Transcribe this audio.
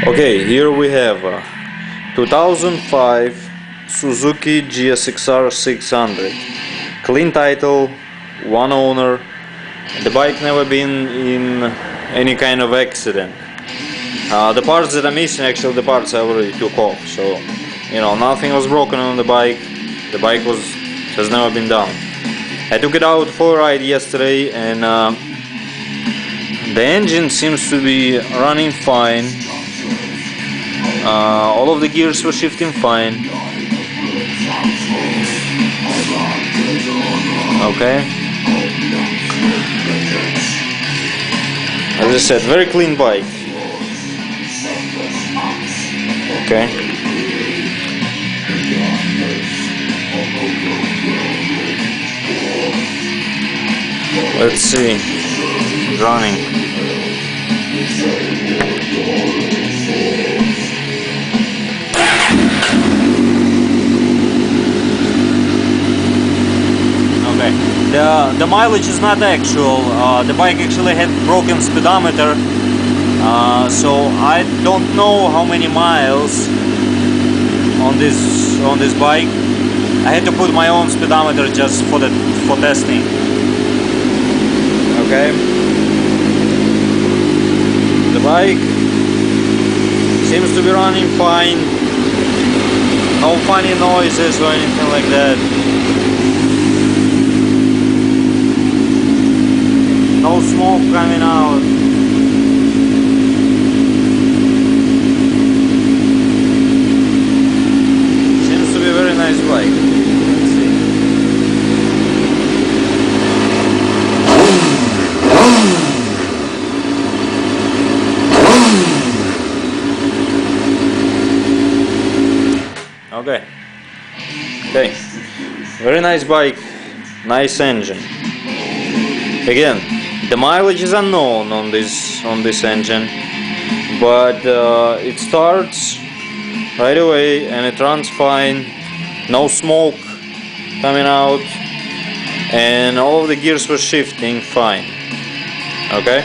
Okay, here we have 2005 Suzuki gsxr 600. Clean title, one owner. The bike never been in any kind of accident. The parts that are missing, actually the parts I already took off, so nothing was broken on the bike. The bike has never been done. I took it out for a ride yesterday, and the engine seems to be running fine. All of the gears were shifting fine. Okay. As I said, very clean bike. Okay. Let's see. Running. Okay. The mileage is not actual. The bike actually had broken speedometer, so I don't know how many miles on this bike. I had to put my own speedometer just for testing. Okay. The bike seems to be running fine. No funny noises or anything like that. No smoke coming out. Seems to be a very nice bike. Let's see. Okay. Very nice bike, nice engine. Again, the mileage is unknown on this engine, but it starts right away and it runs fine. No smoke coming out, and all of the gears were shifting fine. Okay.